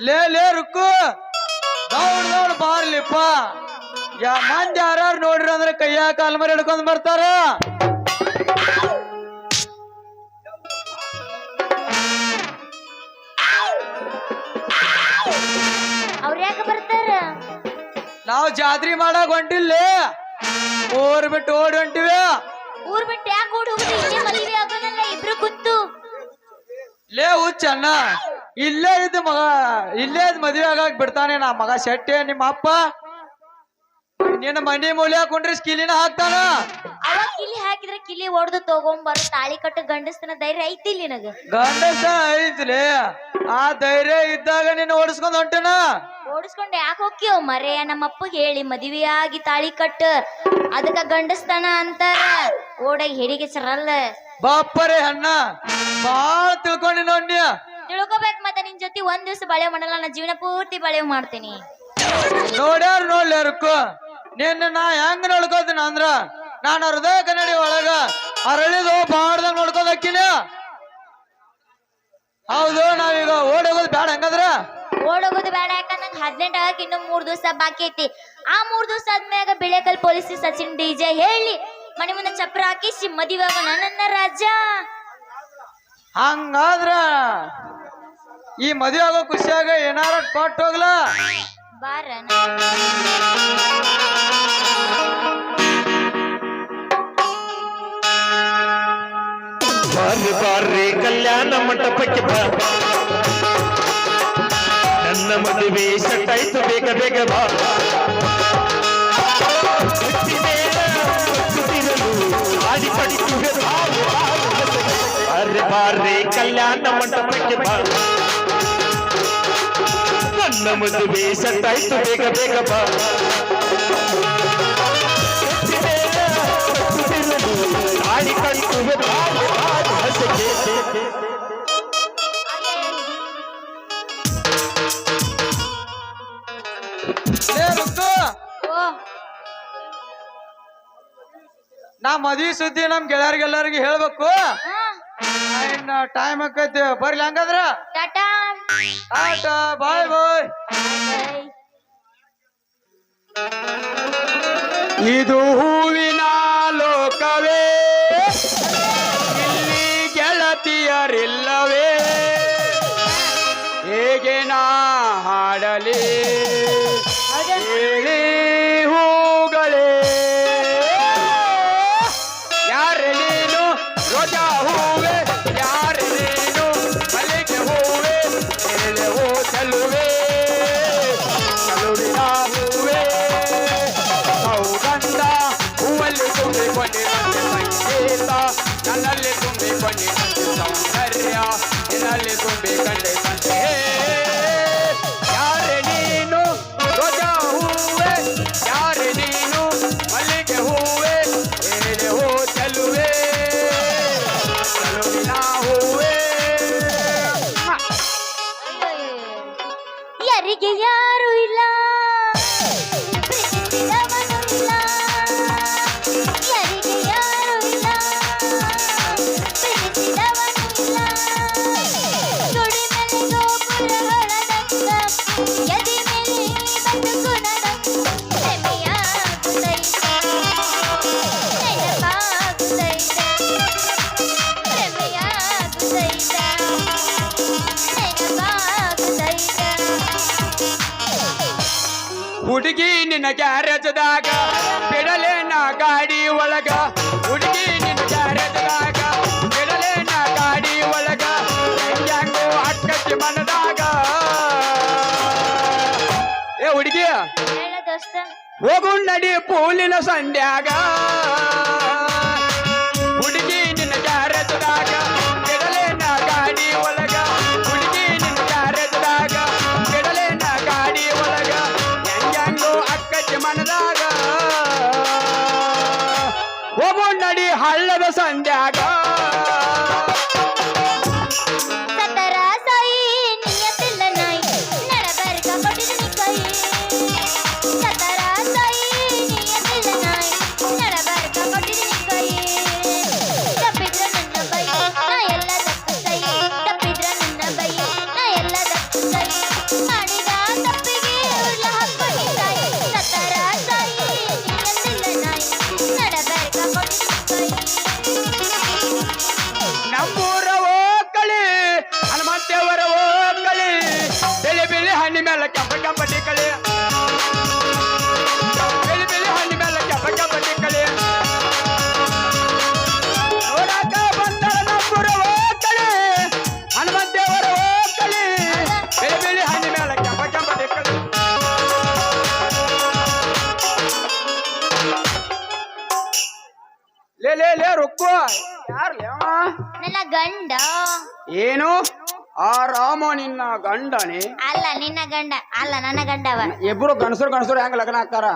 ಲೇ ರುಕ್ಕು ದೌಡ್ ದೌಡ್ ಬಾರ್ಲಿಪ್ಪ ಮಂದಿ ಯಾರು ನೋಡ್ರಿ ಅಂದ್ರೆ ಕೈಯಾಗ ಕಾಲ್ಮರಿ ಹಿಡ್ಕೊಂಡ್ ಬರ್ತಾರ. ಅವ್ರ ಯಾಕೆ ಬರ್ತಾರ? ನಾವು ಜಾತ್ರೆ ಮಾಡಕ್ ಹೊಂಟಿಲ್ಲ, ಊರ್ ಬಿಟ್ಟು ಓಡಿ ಹೊಂಟಿವಿ. ಊರ್ ಬಿಟ್ಟು ಯಾಕೆ ಓಡಿ ಹೋಗುದು? ಇಲ್ಲೇ ಮದುವೆ ಆಗೋನಲ್ಲ ಇಬ್ರು ಕುಂತು. ಲೇ ಹುಚ್ಚಣ್ಣ, ಇಲ್ಲೇ ಇದ್ದ ಮಗ ಇಲ್ಲೇ ಇದ್ ಮದ್ವೆ ಆಗಾಕ್ ಬಿಡ್ತಾನೆ ನಾ ಮಗ ಶೆಟ್ಟಿ. ನಿಮ್ಮ ಅಪ್ಪ ನಿನ್ನ ಮನಿ ಮೂಲೆ ಹಾಕೊಂಡ್ರಿ ಕಿಲಿನ ಹಾಕ್ತಾನ. ಅವಾಗ ಕಿಲಿ ಹಾಕಿದ್ರೆ ಕಿಲಿ ಹೊಡೆದು ತಗೊಂಬರು ತಾಳಿ ಕಟ್ಟು ಗಂಡಸ್ತನ ಧೈರ್ಯ ಐತಿ ನಿನಗ? ಗಂಡಸ ಐತ್ಲಿ, ಆ ಧೈರ್ಯ ಇದ್ದಾಗ ನೀನು ಓಡಿಸ್ಕೊಂಡ್ ಹೊಂಟನ. ಓಡಿಸ್ಕೊಂಡು ಯಾಕೆ ಹೋಗ್ಯೋ ಮರೆಯ? ನಮ್ಮ ಅಪ್ಪಗೆ ಹೇಳಿ ಮದುವೆ ಆಗಿ ತಾಳಿ ಕಟ್ಟು, ಅದಕ್ಕ ಗಂಡಸ್ತನ ಅಂತಾರ. ಓಡಾಗಿ ಹೆಡಿಗೆ ಸರಲ್ಲ. ಬಾಪ್ಪರೇ ಅಣ್ಣ, ಬಾಳ್ ತಿಳ್ಕೊಂಡಿ ನೋಡಿ. ತಿಳ್ಕೊಬೇಕು. ಮತ್ತೆ ನಿನ್ ಜೊತೆ ಒಂದ್ ದಿವಸ ಬಳೆ ಮಾಡಲ್ಲ, ನಾ ಜೀವನ ಪೂರ್ತಿ ಬಳೆ ಮಾಡ್ತೀನಿ. ನೋಡ್ಯಾರ ನೋಡ್ಲಾರಕ್ಕು ನಿನ್ನ ನಾ ಹೆಂಗ್ ನೋಡ್ಕೋತೀನಿ ಅಂದ್ರ, ನಾನು ಹೃದಯ ಕನ್ನಡಿ ಒಳಗ ಅರಳಿದು ಬಾಡ್ದಂಗ್ ನೋಡ್ಕೋದಕ್ಕಿನ. ಹೌದು, ನಾವೀಗ ಓಡೋಗೋದು ಬೇಡ. ಹಂಗಂದ್ರ ಓಡೋಗೋದು ಬೇಡ, ಯಾಕಂದ್ರೆ 18 ಆಗಕ್ಕೆ ಇನ್ನು 3 ದಿವಸ ಬಾಕಿ ಐತಿ. ಆ 3 ದಿವಸ ಆದ್ಮ್ಯಾಗ ಬಿಳೆಕಲ್ ಪೊಲೀಸ್ ಸಚಿನ್ DJ ಹೇಳಿ ಮನೆ ಮುಂದೆ ಚಪ್ರ ಹಾಕಿಸಿ ಮದುವೆ ಆಗೋಣ ನನ್ನ ರಾಜ. ಹಂಗಾದ್ರ ಈ ಮದುವೆ ಆಗೋ ಖುಷಿಯಾಗ ಏನಾರ ಕೊಟ್ಟು ಹೋಗ್ಲ ಬಾರ. ಬಾರಿ ಬಾರಿ ಕಲ್ಯಾಣ ಮಂಟಪಕ್ಕೆ ಬಾ, ನನ್ನ ಮದುವೆ ಸೆಟ್ ಆಯ್ತು, ಬೇಗ ಬೇಗ ಬಾ. ಬಾರಿ ಬಾರಿ ಕಲ್ಯಾಣ ಮಂಟಪಕ್ಕೆ ಬಾ, ನನ್ನ ಮದುವೆ ಸೆಟ್ ಆಯ್ತು, ಬೇಗ ಬೇಗ ಬಾ. ಗಾಡಿ ಕಟ್ಟುವೆ ಹಸಗೆ ನಾ ಮದ್ವಿ ಸುದ್ದಿ ನಮ್ ಗೆಳೆಯರಿಗೆಲ್ಲರಿಗೆ ಹೇಳ್ಬೇಕು. ಇನ್ನ ಟೈಮ್ ಆಕೈತಿ, ಬರ್ಲಿ. ಹಂಗಂದ್ರ ಟಾಟಾ ಟಾಟಾ, ಬಾಯ್ ಬಾಯ್. ಇದು ಹೂವಿನ ಲೋಕವೇ, ಇಲ್ಲಿ ಗೆಳತಿಯರಿಲ್ಲವೇ, ಹೇಗೆ ನಾ ಹಾಡಲಿ ಹೇಳಿ ಹೂಗಳೇ. ಯಾರೆ ನೀನು ರೋಜಾ ಹೂವೆ, ಯಾರೆ ನೀನು ಮಲ್ಲಿಗೆ ಹೂವೆ, ಹೇಳುವೋ ಚೆಲುವೆ ಚೆಲುವಿನ ಹೂವೆ. ಸೌಗಂಧ ಹೂವಲ್ಲಿ ತುಂಬಿಕೊಂಡಿರಂತೆ ಸಂಗೀತ, ನನ್ನಲ್ಲಿ ತುಂಬಿಕೊಂಡಿರಂತೆ ಸೌಂದರ್ಯ, ನಿನ್ನಲ್ಲಿ ತುಂಬಿಕೊಂಡೆ ಸಂತೆ. ಯಾರೆ ನೀನು ರೋಜಾ ಹೂವೆ, ಯಾರೆ ನೀನು ಮಲ್ಲಿಗೆ ಹೂವೆ, ಹೇಳುವೋ ಚೆಲುವೆ ಚೆಲುವಿನ ಹೂವೆ. ಯಾರಿಗೆ ಯಾರು ಇಲ್ಲ, ಪ್ರೀತಿಸಿದವನು ಇಲ್ಲ. ಯಾರಿಗೆ ಯಾರು ಇಲ್ಲ, ಪ್ರೀತಿಸಿದವನು ಇಲ್ಲ. ತುಡಿ ಮೇಲೆ ಗೋಪುರ ಹೊಳದಂಗ, ಎದೆ ಮೇಲೆ ಬಂದು ಕುಣದಂಗ, ಪ್ರೇಮಿಯಾಗುತ್ತೈತ ನೆನಪಾಗುತ್ತೈತ, ಪ್ರೇಮಿಯಾಗುತ್ತೈತ ನೆನಪಾಗುತ್ತೈತ. ಹುಡುಗಿ ನಿನ್ನ ಗ್ಯಾರೇಜದಾಗ ಬಿಡಲೆ ನಾ ಗಾಡಿ ಒಳಗ, ಹುಡುಗಿ ನಿನ್ನ ಗ್ಯಾರೇಜದಾಗ ಬಿಡಲೆ ನಾ ಗಾಡಿ ಒಳಗ, ಹೆಂಗ್ಯಾಂಗೋ ಅಕ್ಕಿ ಮನದಾಗ. ಏ ಹುಡುಗಿ, ಹೇಳ ದೋಸ್ತ, ಹೋಗು ನಡಿ ಪೂಲಿನ ಸಂಡ್ಯಾಗ. ಹುಡುಗಿ ನಿನ್ನ ಗ್ಯಾರೇಜದಾಗ ಬಿಡಲೆ ನಾ ಗಾಡಿ ಒಳಗ, ಹುಡುಗಿ ನಿನ್ನ ಗ್ಯಾರೇಜದಾಗ ಬಿಡಲೆ ನಾ ಗಾಡಿ ಒಳಗ, ಹೆಂಗ್ಯಾಂಗೋ ಅಕ್ಕಿ ಮನದಾಗ. ಹೋಗು ನಡಿ ಹಳ್ಳದ ಸಂಡ್ಯಾಗ. ಸತರ ಸಾಯಿ ನಿಯತಿಲ್ಲ ನಾಯಿ, ನಡಬರ್ಕ ಕೊಟ್ಟಿದ್ದೀನಿ ಕೈ. ಸತರ ಸಾಯಿ ನಿಯತಿಲ್ಲ ನಾಯಿ, ನಡಬರ್ಕ ಕೊಟ್ಟಿದ್ದೀನಿ ಕೈ. ತಪ್ಪಿದ್ರ ನನ್ನ ಬೈ, ನಾ ಎಲ್ಲ ದಕ್ಕು ಸೈ. ತಪ್ಪಿದ್ರ ನನ್ನ ಬೈ, ನಾ ಎಲ್ಲ ದಕ್ಕು ಸೈ. ಮೇಲೆ ಕೆಂಪ ಕೆಂಪ ಟಿಕ್ಕಳಿ ಬೆಳಿ ಬೆಳಿ ಹಣ್ಣಿ ಮೇಲೆ ಕೆಂಪ ಕೆಂಪ ಟಿಕ್ಕಳಿ ನೋಡಾಕ ಬಂದಳ ನಮ್ಮೂರ ಹೋಗಳಿ ಹನುಮಂತ ದೇವರ ಹೋಗಳಿ ಬೆಳಿ ಬೆಳಿ ಹಣ್ಣಿ ಮೇಲೆ ಕೆಂಪ ಕೆಂಪ ಟಿಕ್ಕಳಿ ಲೇ ಲೇ ಲೇ ರುಕ್ಕು ಯಾರು ನನ್ನ ಗಂಡ. ಏನು ಆ ರಾಮ ನಿನ್ನ ಗಂಡನೇ? ಅಲ್ಲ ನಿನ್ನ ಗಂಡ ಅಲ್ಲ ನನ್ನ ಗಂಡವ. ಇಬ್ರು ಗಣಸರು ಹೆಂಗ ಲಗ್ನ ಆಗ್ತಾರ?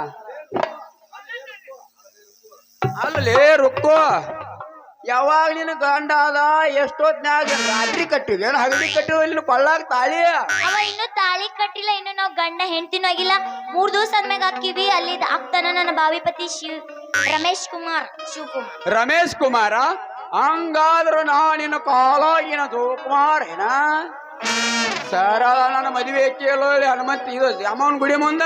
ಅಲ್ಲೇ ರುಕ್ಕು ಯಾವಾಗ ನಿನ್ನ ಗಂಡ ಅದ ಎಷ್ಟೊತ್ನ್ಯಾಗ ರಾತ್ರಿ ಕಟ್ಟಿದೇನು ಹಗಲಿ ಕಟ್ಟಿದ ಇಲ್ಲಿ ಕೊಳ್ಳಾಗ ತಾಳಿ? ಅವ ಇನ್ನು ತಾಳಿ ಕಟ್ಟಿಲ್ಲ, ಇನ್ನು ನಾವು ಗಂಡ ಹೆಂಡತಿನೂ ಆಗಿಲ್ಲ. 3 ದಿವಸ ಆದ್ಮ್ಯಾಗ ಹಾಕಿವಿ. ಅಲ್ಲಿ ಆಗ್ತಾನ ನನ್ನ ಬಾವಿಪತಿ ರಮೇಶ್ ಕುಮಾರ್ ಶಿವಕುಮಾರ್. ರಮೇಶ್ ಕುಮಾರ? ಹಂಗಾದ್ರು ನಿನ್ನ ಕಾಲಾಗಿನ ಶಿವಕುಮಾರ್ ಏನ ಸರ ನನ್ನ ಮದುವೆ ಕೇಳೋ ಹನುಮಂತ ಇದು ಅಮ್ಮನ ಗುಡಿ ಮುಂದ.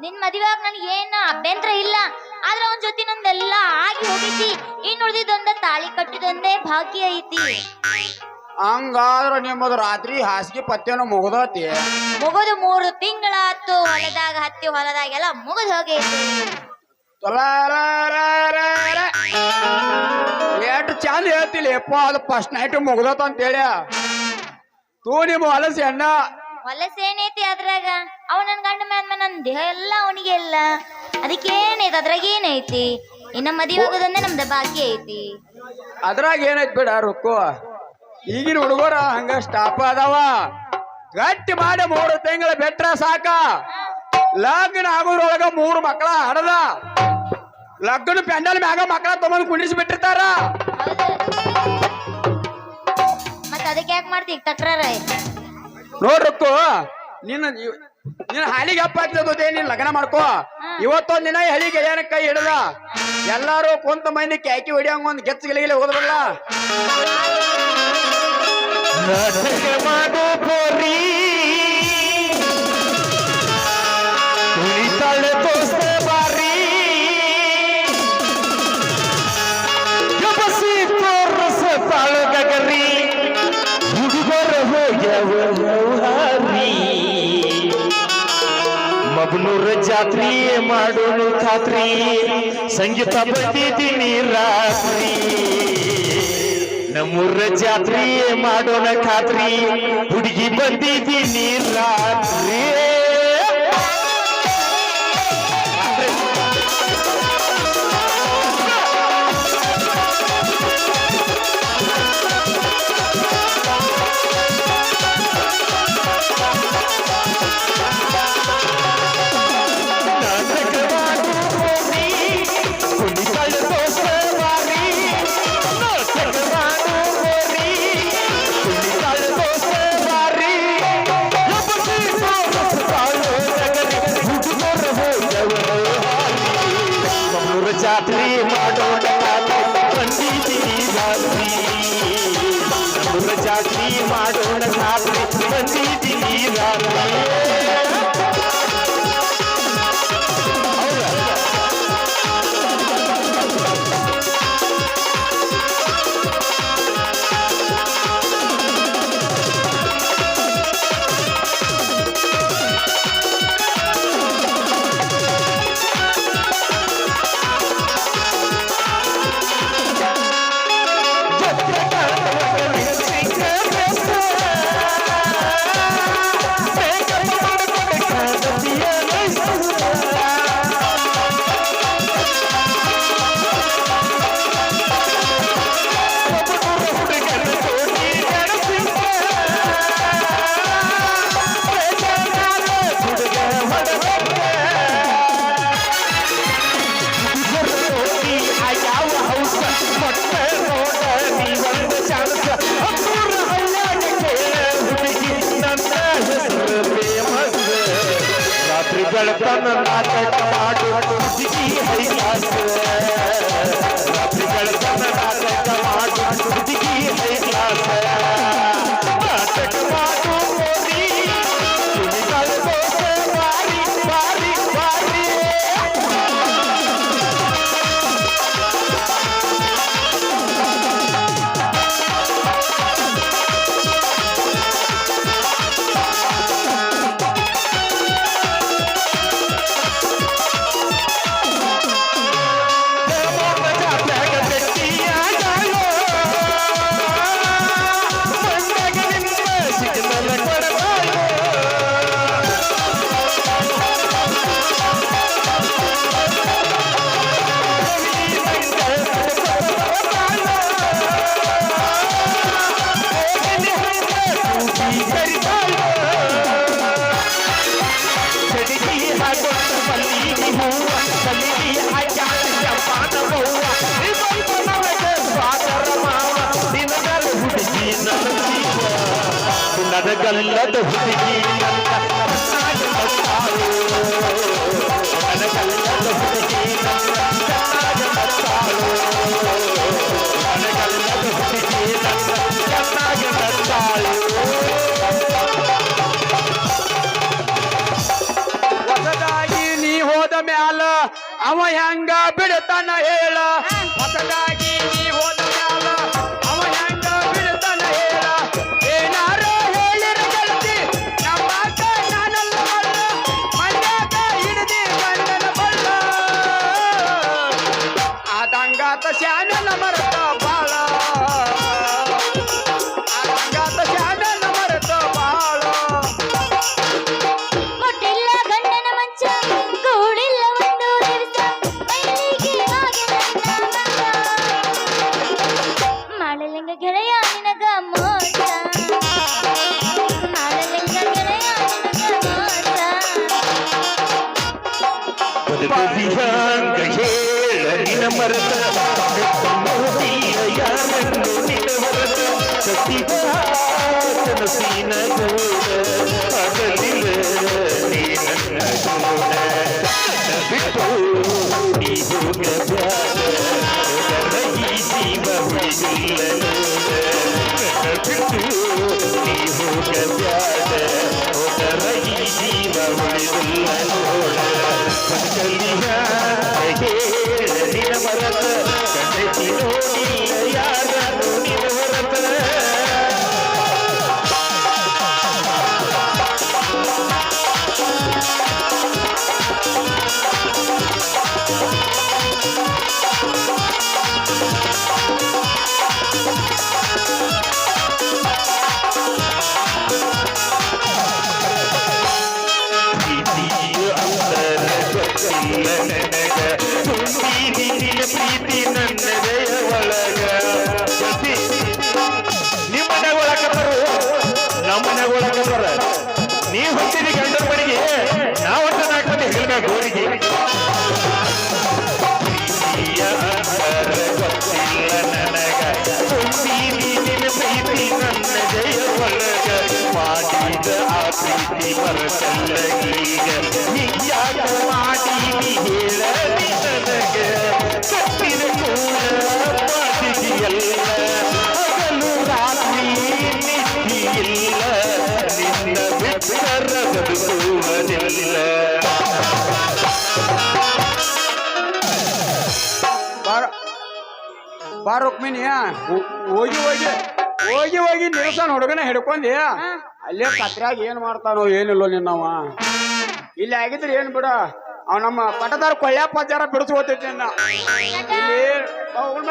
ನಿನ್ ಮದುವೆಯಾಗ ನನ್ಗೆ ಏನ ಅಭ್ಯಂತರ ಇಲ್ಲ, ಆದ್ರೆ ಅವನ ಜೊತೆ ನಂದೆಲ್ಲ ಆಗಿ ಹೋಗೈತಿ. ಇನ್ ಉಳಿದಿದ್ದೊಂದ ತಾಳಿ ಕಟ್ಟಿದೊಂದೇ ಬಾಕಿ ಐತಿ. ಹಂಗಾದ್ರ ನಿಮ್ಮದು ರಾತ್ರಿ ಹಾಸಿಗೆ ಪತ್ತೆನೂ ಮುಗ್ದತಿ? ಮುಗಿದು 3 ತಿಂಗಳಾತು. ಹೊಲದಾಗ ಹತ್ತಿ ಹೊಲದಾಗೆಲ್ಲ ಮುಗಿದು ಹೋಗೈತಿ. ಎಷ್ಟು ಚಂದ ಹೇಳ್ತಿಲ್ಲ ಯಪ್ಪ, ಅದು ಫಸ್ಟ್ ನೈಟ್ ಮುಗ್ದತ್ ಅಂತೇಳಿ. ತೂ ನಿಮ್ಮ ಹೊಲಸಿ ಅಣ್ಣ ಹೊಲಸೇನೈತಿ ಅದ್ರಾಗ? ಅವ ನನ್ ಗಂಡ ಮ್ಯಾದ್ಮ ನನ್ ದೇಹ ಎಲ್ಲ ಅವನಿಗೆ ಎಲ್ಲ. ಅದಕ್ಕೇನೈತಿ ಅದ್ರಾಗ ಏನೈತಿ? ಇನ್ನ ಮದುವೆ ಆಗೋದಂದ್ರೆ ನಮ್ದ ಬಾಕಿ ಐತಿ. ಅದ್ರಾಗ ಏನೈತಿ ಬಿಡ ರುಕ್ಕು, ಈಗಿನ ಹುಡುಗರ ಹಂಗ ಸ್ಟಾಪ್ ಅದಾವ. ಗಟ್ಟಿ ಮಾಡಿ 3 ತಿಂಗಳ ಬೆಟ್ರ ಸಾಕ. ಲಗ್ನ ಆಗೋದ್ರೊಳಗ 3 ಮಕ್ಕಳ ಹಡದ ಲಗ್ನ ಪೆಂಡಲ್ ಮ್ಯಾಗ ಮಕ್ಕಳ ತಗೊಂಡ್ ಕುಂಡಿಸಿ ಬಿಟ್ಟಿರ್ತಾರ. ಮತ್ತ ಅದಕ್ಕೆ ಯಾಕೆ ಮಾಡ್ತಿ ತಕ್ರಾರ? ನೋಡ್ರಕ್ಕು ನಿನ್ನ ಹಾಲಿಗೆ ಹಪ್ಪ ಹಾಕಿದೋದೇ ನೀನ್ ಲಗ್ನ ಮಾಡ್ಕೋ. ಇವತ್ತೊಂದ್ ದಿನ ಹಳಿ ಗೆಳೆಯನ ಕೈ ಹಿಡದ ಎಲ್ಲಾರು ಕುಂತ ಮಂದಿ ಕ್ಯಾಕಿ ಹೊಡಿಯಂಗ ಒಂದ್ ಗೆಚ್ಚ ಗಿಲಿಗಿಲಿ ಹೋದ್ರಲ್ಲ. ಮಬ್ನೂರ ಜಾತ್ರಿ ಮಾಡೋನು ಖಾತ್ರಿ, ಸಂಗೀತ ಬಂದಿದ್ದೀನಿ ರಾತ್ರಿ. ನಮ್ಮೂರ ಜಾತ್ರಿ ಮಾಡೋಣ ಖಾತ್ರಿ, ಹುಡುಗಿ ಬಂದಿದ್ದೀನಿ ರಾತ್ರಿ. ಜಾತ್ರೆ ಮಾಡೋಣ ಬಂದಿದ್ದೀನಿ ರಾತ್ರಿ. ನಮ್ಮೂರ ಜಾತ್ರೆ ಮಾಡೋಣ ರಾತ್ರಿ ಬಂದಿದ್ದೀನಿ ರಾತ್ರಿ. ಬೆಳಕನ ನಾಟಕ ಮಾಡು ಹುಡುಗಿ ಹೈ ಕ್ಲಾಸ್. ರಾತ್ರಿ ಬೆಳಕನ ನಾಟಕ ಮಾಡು ಹುಡುಗಿ ಹೈ ಕ್ಲಾಸ್. ನಾಟಕ ಮಾಡು ಹೋರಿ ಹುಡುಗಿಗಳ ದೋಸೆ ಬಾರಿ ಬಾರಿ ಬಾರಿ. ಕಲ್ಲದ ಹುಡುಗಿ ನನ್ನ ಚೆನ್ನಾಗಿ ಬರ್ತಾಳು. ನನ್ನ ಕಲ್ಲದ ಹುಡುಗಿ ನನ್ನ ಚೆನ್ನಾಗಿ ಬರ್ತಾಳು. ನನ್ನ ಕಲ್ಲದ ಹುಡುಗಿ ನನ್ನ ಚೆನ್ನಾಗಿ ಬರ್ತಾಳು. ಹೊಸದಾಗಿ ನೀ ಹೋದ ಮ್ಯಾಲ ಅವ ಹೆಂಗ ಬಿಡ್ತಾನ ಹೇಳ. ಹೊಸದಾಗಿ ನೀ ಹೋದ ಮ್ಯಾಲ ಅವ ಹೆಂಗ ಬಿಡ್ತಾನ ಹೇಳ. ಏನಾರ ಹೇಳಿರ ಗೆಳತಿ ನಮ್ಮ ಅಕ್ಕ ನಾನಲ್ಲ ಮಲ್ಲ. ಮಂಡ್ಯಾಗ ಹಿಡಿದಿ ಗಂಡನ ಬಲ್ಲ. ಆದಂಗಾತ ಶಾನನ ಮರತ ಬಾಳ. ಆದಂಗಾತ ಶಾನನ ಮರತ ಬಾಳ. ಮುಟ್ಟಿಲ್ಲ ಗಂಡನ ಮಂಚ ಕೂಡಿಲ್ಲ ಒಂದು ದಿವಸ ಮೈಲಿಗೆ ಹಾಗೆ ನನ್ನ ಮಗ. ಮಾಡಲಿಂಗ ಗೆಳೆಯ ನಿನಗ ಮೋಸ. ಮಾಡಲಿಂಗ ಗೆಳೆಯ ನಿನಗ ಮೋಸ. ಬದುಕುವಿಯಾಂಗ ಹೇಳ ನಿನ ಮರೆತ ನೋಡಿಲ್ಲ ಯಾರನ್ನು ನಿನ ಹೊರತ ಕನಸಿನ ಗೂಡ ಅಗಲಿಲ್ಲ ನೀ ನನ್ನ ಗೂಡ ಬಿಟ್ಟು ನೀ ಹೋಗಬ್ಯಾಡ ಈ ಜೀವ ಉಳಿದಿಲ್ಲ ನೋಡ ಬಿಟ್ಟು ನೀ ಹೋಗಬ್ಯಾಡ ಈ ಜೀವ ಉಳಿದಿಲ್ಲ ನೋಡ ಬದುಕಲಿಯ ಹೇಳ ನಿನ ಮರತ ಕಣ್ಣೆತ್ತಿ ನೋಡಿಲ್ಲ ಯಾರನ್ನು ನಿನ ಹೊರತ. ಪ್ರೀತಿಯ ಅಂತರ ಗೊತ್ತಿಲ್ಲ ನನಗ ತುಂಬಿದಿ ನಿನ್ನ ಪ್ರೀತಿ ನನ್ನ ದಯ ಒಳಗ. ನಿಮ್ಮನೆ ಒಳಗ ಬರು ನಮ್ಮನೆ ಒಳಗ ಬರ. ನೀ ಹೊಂದಿದಿ ಗಂಡನ ಮನೆಗೆ ನಾವೊಂದು 4 ಮಂದಿ ಹೇಳ್ಬೇಕು ಊರಿಗೆ. ಪ್ರೀತಿಯ ಅಂತರ ಗೊತ್ತಿಲ್ಲ ನನಗ ತುಂಬಿದಿ ನಿನ್ನ ಪ್ರೀತಿ ನನ್ನ ದಯ ಒಳಗ. ಮಾಡಿದ ಆ ಪ್ರೀತಿ ಬರಸಲ್ಲಗೀಗ ಹಿಂಗ್ಯಾಕ ಮಾಡೀನಿ ಹೇಳ ನನಗ. ಕಟ್ಟಿದ ಕೂಡ ಮಾತಿದೆಯಲ್ಲ ಹಗಲು ರಾತ್ರಿ ನಿದ್ದಿಯಿಲ್ಲ ನಿನ್ನ ಬಿಟ್ಟರ ಬದುಕುವುದಿಲ್ಲ. ಬಾ ರುಕ್ಮಿಣಿಯ ಹೋಗಿ ಹೋಗಿ ಹೋಗಿ ಹೋಗಿ ನಿಲ್ಸನ್ ಹುಡುಗನ ಹಿಡ್ಕೊಂಡಿ ಅಲ್ಲೇ ಕತ್ರ್ಯಾಗ ಏನ್ ಮಾಡ್ತಾನೋ ಏನಿಲ್ಲೋ ನಿನ್ನವ. ಇಲ್ಲಿ ಆಗಿದ್ರೆ ಏನ್ ಬಿಡ ಅವ್ ನಮ್ಮ ಪಟದಾರ ಕೊಳ್ಳ್ಯಪ್ಪ ಜರ ಬಿಡಿಸ್ಕೋತೈತಿ ನಿನ್ನ. ಇಲ್ಲಿ ಹೋಗ್ಬಿಡ.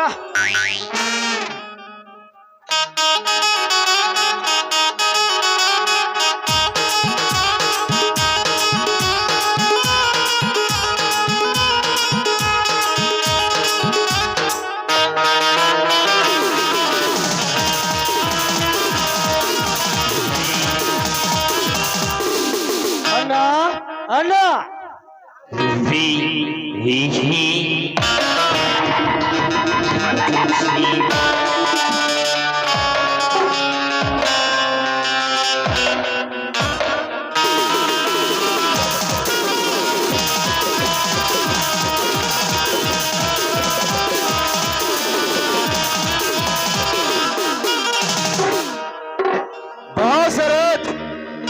ಅಣ್ಣ ಅಣ್ಣ ಶರತ್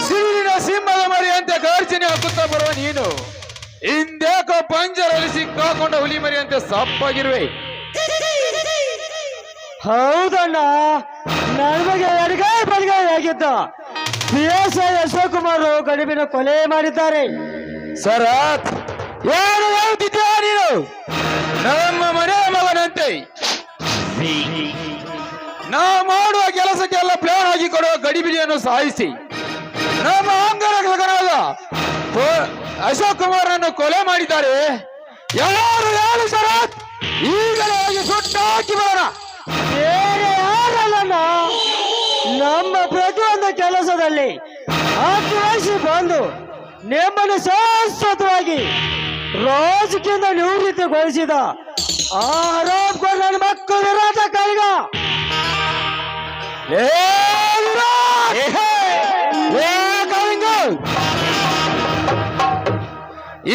ಸಿರಿನ ಸಿಂಹದ ಮರಿಯಂತೆ ಗರ್ಜನೆ ಹಾಕುತ್ತಾ ಬರುವ ನೀನು ಇಂದ್ಯಾಕೋ ಪಂಜರಲ್ಲಿ ಸಿಕ್ಕಾಕೊಂಡ ಹುಲಿ ಮರಿಯಂತೆ ಸಪ್ಪಾಗಿರುವೆ. ಹೌದಣ್ಣ ನನ್ನ ಬಗ್ಗೆ ಎಡಗೈ ಬಲಗೈ ಆಗಿದ್ದ PSI ಅಶೋಕ್ ಕುಮಾರ್ ಗಡಿಬಿನ ಕೊಲೆ ಮಾಡಿದ್ದಾರೆ. ಶರತ್ ಏನು ಹೇಳ್ತಿದ್ಯಾ ನೀನು? ನಮ್ಮ ಮನೆ ಮಗನಂತೆ ನಾ ಮಾಡುವ ಕೆಲಸಕ್ಕೆಲ್ಲ ಪ್ಲಾನ್ ಆಗಿ ಕೊಡುವ ಗಡಿಬಿಡಿಯನ್ನು ಸಾಯಿಸಿ ನಮ್ಮ ಅಂಗರಕ್ಷಕನಾದ ಅಶೋಕ್ ಕುಮಾರನನ್ನು ಕೊಲೆ ಮಾಡಿದ್ದಾರೆ. ಎಲ್ಲರೂ ಯಾರು ಶರತ್? ಈಗಲೇ ಹೋಗಿ ಸುಟ್ಟು ಹಾಕಿ ಬರೋಣ. ಬೇರೆ ಯಾರಲ್ಲ, ನಮ್ಮ ಪ್ರತಿಯೊಂದು ಕೆಲಸದಲ್ಲಿ ಭಾಗವಹಿಸಿ ಬಂದು ನಿಮ್ಮನ್ನು ಶಾಶ್ವತವಾಗಿ ರಾಜಕೀಯದಿಂದ ನಿವೃತ್ತಿಗೊಳಿಸಿದ ಆರೋಪ ನನ್ನ ಮಕ್ಕಳು ವಿರೋಧ ಕೈಗ ಏ ಕಾಳಿಂಗ,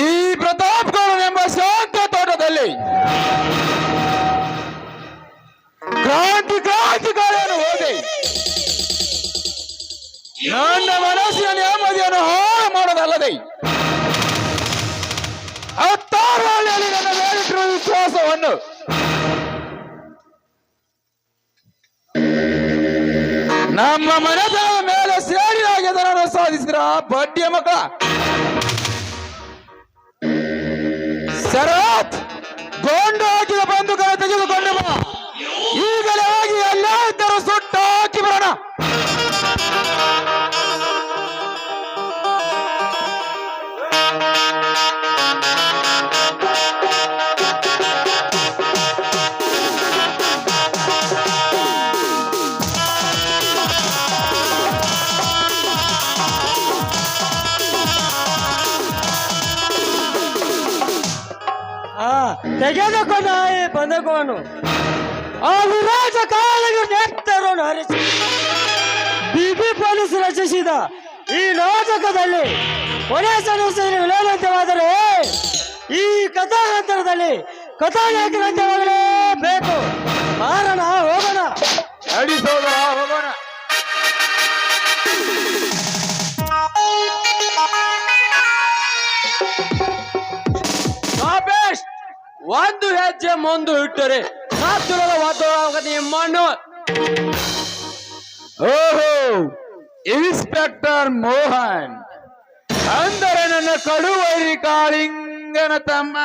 ಈ ಪ್ರತಾಪ್ಗೌಡ ಎಂಬ ಶಾಂತ ತೋಟದಲ್ಲಿ ಕ್ರಾಂತಿಕಾರಿಯನ್ನು ಹೋದೆ ನನ್ನ ಮನಸ್ಸಿನ ನೆಮ್ಮದಿಯನ್ನು ಹಾಳು ಮಾಡೋದಲ್ಲದೆ 16 ಹಳ್ಳಿಯಲ್ಲಿ ನನ್ನ ಮೇಲಿಟ್ಟಿರುವ ವಿಶ್ವಾಸವನ್ನು ನಮ್ಮ ಮನೆತನದ ಮೇಲೆ ಸೇಡಿಯಾಗಿ ಅದನ್ನು ಸಾಧಿಸಿದ್ರ ಬಡ್ಡಿಯ ಮಕ್ಕಳ ಶರತ್ ಗೊಂಡು ಹಾಕಿದ ಬಂದುಗಳನ್ನು ತೆಗೆದುಕೊಂಡು ಬಾ. ಈಗಲೇ ಹೋಗಿ ಎಲ್ಲ ಇದ್ದರೂ ಸುಟ್ಟು ಹಾಕಿ ಬರೋಣ. ತೆಗೆದುಕೊಂಡ ಈ ಬಂಧಕವನ್ನು ಆ ವಿರಾಜ ಕಾಲಿಗೆ ನೆತ್ತರನ್ನು ಹರಿಸಿ ಬಿಬಿ ಪೊಲೀಸ್ ರಚಿಸಿದ ಈ ನಾಟಕದಲ್ಲಿ ಕೊನೆ ಸದಸ್ಯರಿಗೆ ವಿಲೋಲಂತವಾದರೆ ಈ ಕಥಾನಂತರದಲ್ಲಿ ಕಥಾನಾಯಕರಂತವಾಗಲೇಬೇಕು. ಮಾರಣ ಹೋಗೋಣ. ಅಡಿ ಸೋದರ ಹೋಗೋಣ. ಒಂದು ಹೆಜ್ಜೆ ಮುಂದೆ ಇಟ್ಟರೆ ಸಾತುರದ ವಾತಾವರಣ ನಿಮ್ಮನ್ನು. ಓಹೋ, ಇನ್ಸ್ಪೆಕ್ಟರ್ ಮೋಹನ್ ಅಂದರೆ ನನ್ನ ಕಡುವೈರಿ ಕಾಳಿಂಗನ ತಮ್ಮ.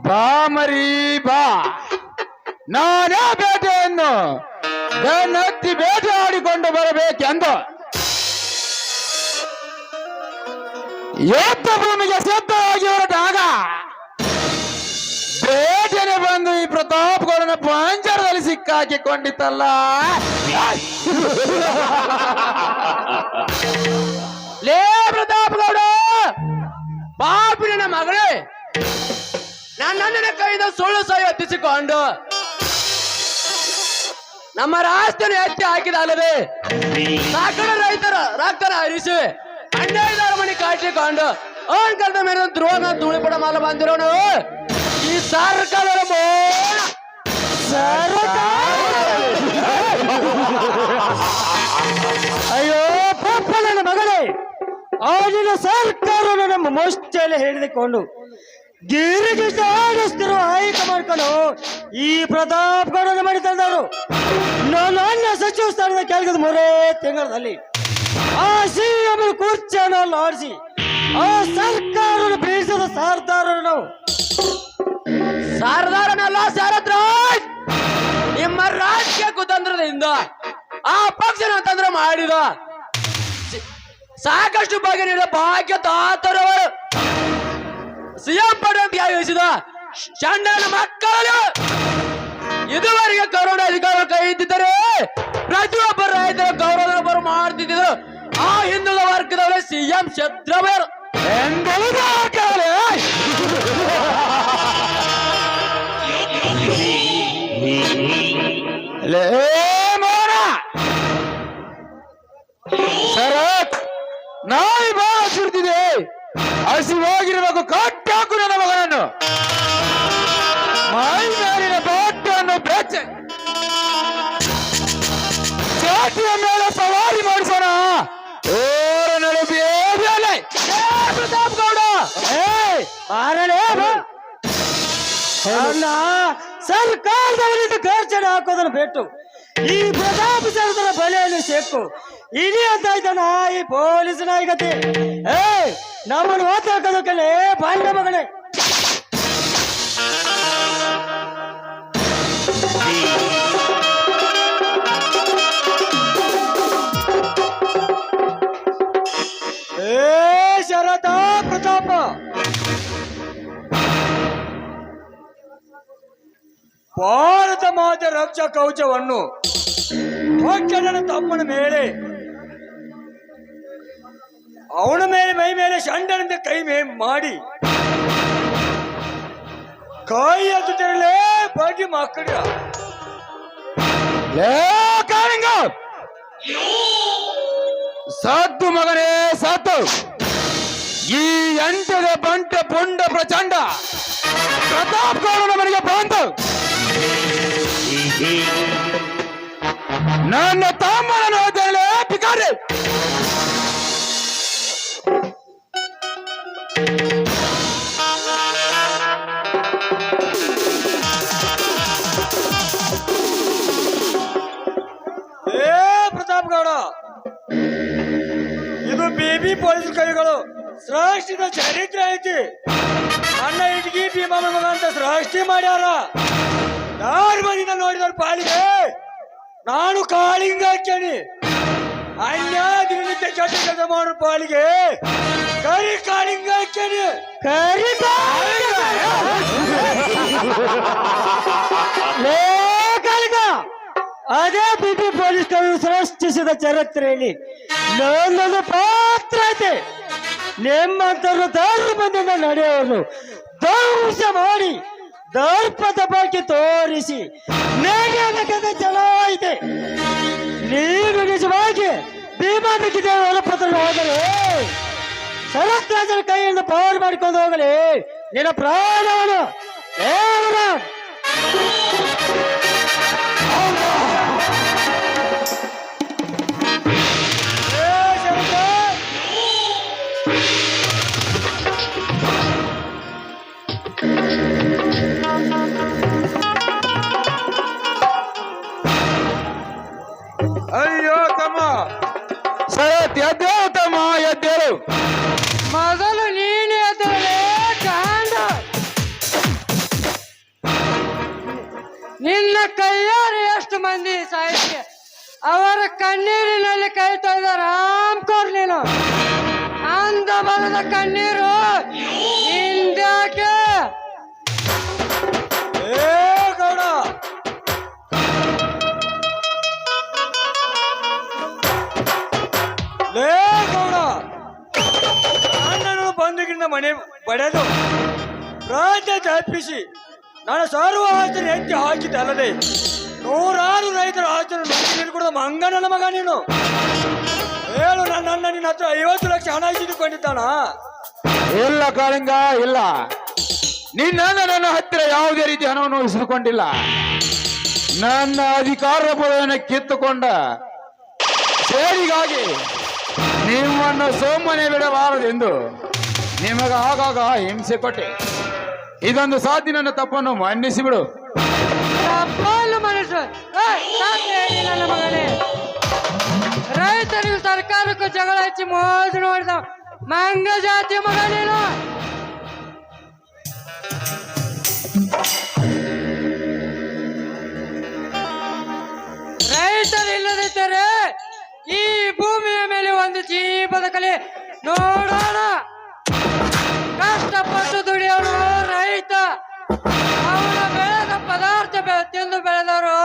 ಬಾ ಮರಿ ಬಾ, ನಾನೇ ಬೇಟೆಯನ್ನು ಬೆನ್ನತ್ತಿ ಬೇಟೆ ಆಡಿಕೊಂಡು ಬರಬೇಕೆಂದು ಯುದ್ಧ ಭೂಮಿಗೆ ಸಿದ್ಧವಾಗಿ ಹೊರಟಾಗ ಬೇಟೆನೆ ಬಂದು ಈ ಪ್ರತಾಪ್ಗೌಡನ ಪಂಜರದಲ್ಲಿ ಸಿಕ್ಕಾಕಿಕೊಂಡಿತ್ತಲ್ಲ. ಲೇ ಪ್ರತಾಪ್ಗೌಡ, ಪಾಪಿನ ಮಗಳೇ, ನನ್ನ ಕೈಯಿಂದ ಸುಳ್ಳು ಸಹಿ ಹೊತ್ತಿಸಿಕೊಂಡು ನಮ್ಮ ರಾಷ್ಟ್ರನ ಎತ್ತಿ ಹಾಕಿದಲ್ಲದೆ ಸಾಕಣ ರೈತರ ರಕ್ತನ ಹರಿಸಿ ಅನ್ಯಾಯದಾರ ಮನೆ ಕಾಟಿಕೊಂಡು ಅವನ್ ಕಲ್ದ ಮೇಲೆ ದ್ರೋಹ ಧೂಳಿಪಡ ಮಾಲ ಬಂದಿರೋನು ಈ ಸರ್ಕಾರದ ಅಯ್ಯೋ ಪಾಪ ನನ್ನ ಮಗಳೇ, ಆಗಿನ ಸರ್ಕಾರ ನಮ್ಮ ಮುಷ್ಟಿಯಲ್ಲಿ ಹಿಡಿದುಕೊಂಡು ಗಿರಿಗಿಷ್ಟ ಆಡಿಸ್ತಿರುವ ಹೈಕಮಾಂಡ್ಗಳು ಈ ಪ್ರತಾಪ್ಗೌಡನ ಮಾಡಿ ತಂದರು. ನಾನು ಅನ್ನ ಸಚಿವ ಸ್ಥಾನದ ಕೆಳಗದ 3 ತಿಂಗಳಲ್ಲಿ ಆ ಸಿಎಂ ಕುರ್ಚಿಯನ್ನು ಆಡಿಸಿ ಆ ಸರ್ಕಾರವನ್ನು ಬೀಳಿಸಿದ ಸರ್ದಾರರು ನಾವು. ಸರ್ದಾರನೆಲ್ಲ ಸಾರತ್ರ ನಿಮ್ಮ ರಾಜಕೀಯ ಕುತಂತ್ರದಿಂದ ಆ ಪಕ್ಷನ ತಂತ್ರ ಮಾಡಿದ ಸಾಕಷ್ಟು ಬಗ್ಗೆ ನೀಡಿದ ಭಾಗ್ಯ ತಾತರವರು ಸಿಎಂ ಪದ ತ್ಯಾಗಿಸಿದ ಚಂಡನ ಮಕ್ಕಳು ಇದುವರೆಗೆ ಕರೋನಾ ಅಧಿಕಾರ ಕೈ ಇದ್ದಿದ್ದರೆ ಪ್ರತಿಯೊಬ್ಬರ ರೈತರ ಗೌರವ ಮಾಡ್ತಿದ್ದರು. ಆ ಹಿಂದುಳಿದ ವರ್ಗದವರೇ ಸಿಎಂ ಶತ್ರವರು ಶರತ್, ನಾಯಿ ಬಹಳ ಸುರ್ತಿದೆ, ಹಸಿವಾಗಿರಬೇಕು. ಕಟ್ಟಾಕು ನನ್ನ ಮಗನನ್ನು, ಮೈ ಮೇಲಿನ ಬಾಟನ್ನು ಬೆಚ್ಚ ಚಾಟಿಯ ಮೇಲೆ ಸವಾರಿ ಮಾಡಿಸೋಣ. ಪ್ರತಾಪ್ಗೌಡ ಅಣ್ಣ, ಸರ್ಕಾರದವರಿಂದ ಖರ್ಚನೆ ಹಾಕೋದನ್ನು ಬಿಟ್ಟು ಈ ಪ್ರತಾಪ ಸರ್ದಾರ ಬಲೆಯನ್ನು ಸೇಕು ಇಲಿ ಅಂತ ಇದ್ದಾನ ಈ ಪೊಲೀಸ್ ನಾಯಕತೆ. ನಮ್ಮನ್ನು ಓದಾಕೋದಕ್ಕಲ್ಲೇ ಬಾಂಡ ಮಗನೇ. ಶರತ ಪ್ರತಾಪ, ಭಾರತ ಮಾತೆ ರಕ್ಷಾ ಕವಚವನ್ನು ನನ್ನ ತಮ್ಮನ ಮೇಲೆ, ಅವನ ಮೇಲೆ ಮೈ ಮೇಲೆ ಶಂಡನಿಂದ ಕೈ ಮಾಡಿ ಕೈ ಎತ್ತುತ್ತಿರಲೇ ಬಡ್ಡಿ ಮಕ್ಕಳ ಲೇ ಕಾಳಿಂಗ, ಸದ್ದು ಮಗನೇ ಸದ್ದು. ಈ ಅಂಟದ ಬಂಟ ಪುಂಡ ಪ್ರಚಂಡ ಪ್ರತಾಪ್ ಗೌಡನ ಮನೆಗೆ ಬಂದು ನನ್ನ ತಮ್ಮನ ಪಿಕಾರೆ ಪ್ರತಾಪ್ ಗೌಡ, ಇದು ಬೇಬಿ ಪೊಲೀಸ್ ಕೈಗಳು ಸೃಷ್ಟಿದ ಚರಿತ್ರೆ ಐತಿ. ನನ್ನ ಇಟ್ಗಿ ಭೀಮನ ಮಗ ಅಂತ ಸೃಷ್ಟಿ ಮಾಡ್ಯಾರ. ಯಾರ ಮನೆಯಿಂದ ನೋಡಿದ್ರ ಪಾಲಿಗೆ ನಾನು ಕಾಳಿಂಗ ಹಾಕ್ಯಾನಿ. ಅನ್ಯಾಯ ದಿನನಿತ್ಯ ಕೆಟ್ಟ ಕೆಲಸ ಮಾಡೋ ಪಾಲಿಗೆ ಕರಿ ಕಾಳಿಂಗ ಹಾಕ್ಯಾನಿ. ಕರಿ ಕಾಳಿಂಗ, ಅದೇ ಬಿಪಿ ಪೊಲೀಸರು ಸೃಷ್ಟಿಸಿದ ಚರಿತ್ರೆಯಲ್ಲಿ ನನ್ನೊಂದು ಪಾತ್ರ ಐತೆ. ನಿಮ್ಮಂತರು ಧರ್ಮದಿಂದ ನಡೆಯೋರು ಧ್ವಂಸ ಮಾಡಿ ದರ್ಪದ ಬಗ್ಗೆ ತೋರಿಸಿ ನಡೆಯಬೇಕಂತ ಜನ ಐತೆ. ನೀನು ನಿಜವಾಗಿ ಭೀಮಾನಿಗೆ ಹೊರಪತ್ರ ಹೋಗಲಿ, ಶರತ್ ರಾಜನ ಕೈಯಿಂದ ಪಾರು ಮಾಡಿಕೊಂಡು ಹೋಗಲಿ ನಿನ್ನ ಪ್ರಾಣವನ್ನು. ಅಯ್ಯೋ ತಮ್ಮ ಶರತ್, ಎದ್ದೇಳು ತಮ್ಮ, ಎದ್ದೇಳು. ಮೊದಲು ನೀನು ಎದ್ದೇಳೆ ಕಾಂಡ. ನಿನ್ನ ಕೈಯಾರೆ ಎಷ್ಟು ಮಂದಿ ಸಾಹಿತ್ಯ ಅವರ ಕಣ್ಣೀರಿನಲ್ಲಿ ಕೈ ತೊಯ್ದ ರಾಮ್ಕೋರ್ ನೀನು. ಅಂದ ಬರದ ಕಣ್ಣೀರು ಹಿಂದ್ಯಾಕೆ? ಏ ಗೌಡ, ಲೇ ಗೌಡ, ನನ್ನನ್ನು ಬಂದುಗಿಂದ ಮನೆ ಬಡೆದು ಪ್ರಾಂತ್ಯ ತಪ್ಪಿಸಿ ನನ್ನ ಸರ್ವ ಆಸ್ತಿನ ಎತ್ತಿ ಹಾಕಿದ್ದಲ್ಲದೆ ನೂರಾರು ರೈತರ ಆಸ್ತಿಯನ್ನು ನುಂಗಿ ನಿಲ್ಕೊಡ ಮಂಗ ನನ್ನ ಮಗ ನೀನು. ಹೇಳು, ನನ್ನ ನಿನ್ನ ಹತ್ರ 50 ಲಕ್ಷ ಹಣ ಇದ್ದುಕೊಂಡಿದ್ದಾನ? ಇಲ್ಲ ಕಾಳಿಂಗ, ಇಲ್ಲ. ನನ್ನ ಹತ್ತಿರ ಯಾವುದೇ ರೀತಿ ಹಣವನ್ನು ಇಸಿದುಕೊಂಡಿಲ್ಲ. ನನ್ನ ಅಧಿಕಾರ ಬಲವನ್ನು ಕಿತ್ತುಕೊಂಡ ಸೇರಿಗಾಗಿ ನಿಮ್ಮನ್ನು ಸೋಮನೆ ಬಿಡಬಾರದೆಂದು ನಿಮಗ ಆಗಾಗ ಹಿಂಸೆ ಕೊಟ್ಟೆ. ಇದೊಂದು ಸಾಧ್ಯ, ನನ್ನ ತಪ್ಪನ್ನು ಮನ್ನಿಸಿ ಬಿಡು. ನನ್ನ ಮಗನೇ, ರೈತರಿಗೂ ಸರ್ಕಾರಕ್ಕೂ ಜಗಳ ಹಚ್ಚಿ ಮೋಸ ನೋಡಿದ ಮಂಗ ಜಾತಿ ಮಗ ನೀನು. ರೈತರಿಲ್ಲದಿದ್ದರೆ ಈ ಭೂಮಿಯ ಮೇಲೆ ಒಂದು ಜೀವ ಬದುಕಲಿ ನೋಡೋಣ. ಕಷ್ಟಪಟ್ಟು ದುಡಿಯೋರು ರೈತ, ಅವನ ಬೆಳೆದ ಪದಾರ್ಥ ತಿಂದು ಬೆಳೆದವರು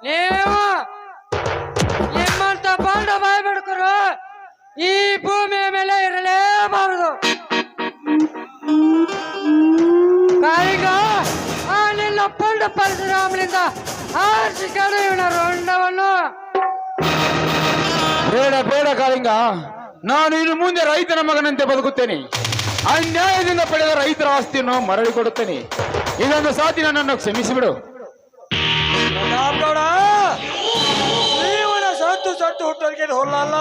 ನೀವು. ನಿಮ್ಮಂತ ಬಂಡ ಬಾಯಿ ಬಿಡ್ಕರು ಈ ಭೂಮಿಯ ಮೇಲೆ ಇರಲೇಬಾರದು. ಕಾಳಿಂಗ, ಆ ನಿನ್ನ ಪಂಡ ಪರಶುರಾಮನಿಂದ ಆರಿಸಿಕೊಂಡು ಇವನ ರುಂಡವನ್ನು. ಬೇಡ ಬೇಡ ಕಾಳಿಂಗ, ನಾನು ಇನ್ನು ಮುಂದೆ ರೈತನ ಮಗನಂತೆ ಬದುಕುತ್ತೇನೆ. ಅನ್ಯಾಯದಿಂದ ಪಡೆದ ರೈತರ ಆಸ್ತಿಯನ್ನು ಮರಳಿ ಕೊಡುತ್ತೇನೆ. ಇದೊಂದು ಸಾಧ್ಯ, ನನ್ನನ್ನು ಕ್ಷಮಿಸಿಬಿಡು. ಜೀವನ ಸತ್ತು ಸತ್ತು ಹುಟ್ಟೋದಕ್ಕೆ ಹೊಲ್ಲಲ್ಲ.